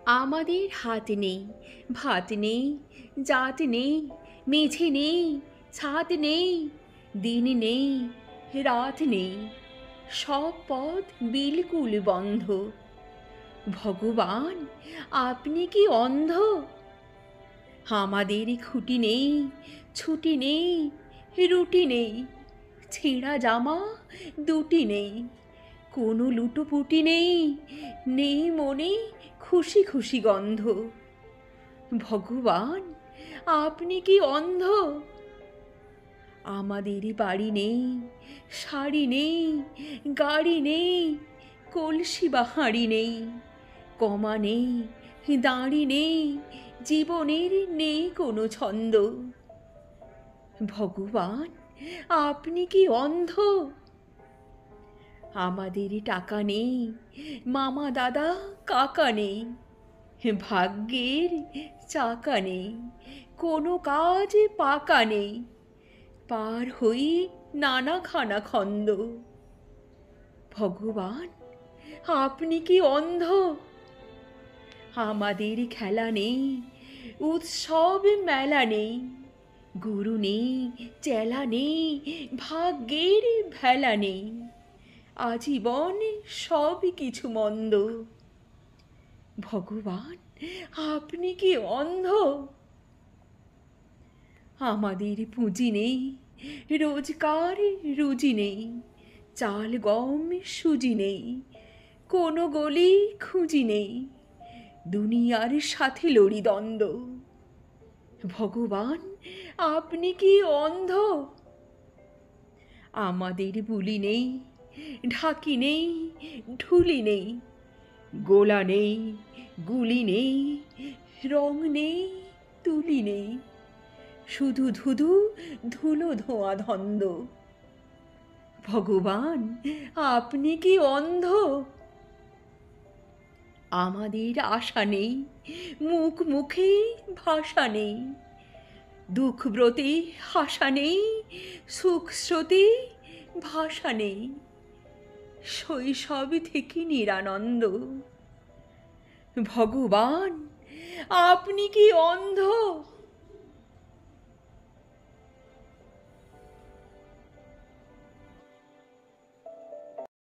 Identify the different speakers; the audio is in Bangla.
Speaker 1: আমাদের হাত নেই, ভাত নেই, জাত নেই, মেঝে নেই, ছাদ নেই, দিন নেই, রাত নেই, সব পথ বিলকুল বন্ধ। ভগবান, আপনি কি অন্ধ? আমাদের খুঁটি নেই, ছুটি নেই, রুটি নেই, ছেঁড়া জামা দুটি নেই, কোনো লুটোপুটি নেই, নেই মনে খুশি খুশি গন্ধ। ভগবান, আপনি কি অন্ধ? আমাদের বাড়ি নেই, শাড়ি নেই, গাড়ি নেই, কলসি বা হাঁড়ি নেই, কমা নেই, দাঁড়ি নেই, জীবনের নেই কোনো ছন্দ। ভগবান, আপনি কি অন্ধ? আমাদের টাকা নেই, মামা দাদা কাকা নেই, ভাগ্যের চাকা নেই, কোনো কাজ পাকা নেই, পার হই নানা খানা খন্দ। ভগবান, আপনি কি অন্ধ? আমাদের খেলা নেই, উৎসব মেলা নেই, গুরু নেই, চেলা নেই, ভাগ্যের ভেলা নেই, আজীবন সব কিছু মন্দ। ভগবান, আপনি কি অন্ধ? আমাদের পুঁজি নেই, রোজগার রুজি নেই, চাল গম সুজি নেই, কোনো গলি খুঁজি নেই, দুনিয়ার সাথে লড়ি দ্বন্দ্ব। ভগবান, আপনি কি অন্ধ? আমাদের বুলি নেই, ঢাকি নেই, ঢুলি নেই, গোলা নেই, গুলি নেই, রং নেই, তুলি নেই, শুধু ধুধু ধুলো ধোঁয়া ধন্দ। ভগবান, আপনি কি অন্ধ? আমাদের আশা নেই, মুখ মুখে ভাষা নেই, দুঃখ ব্রতে হাসা নেই, সুখ স্রোতে ভাষা নেই, শৈশব থেকে নিরানন্দ। ভগবান, আপনি কি অন্ধ?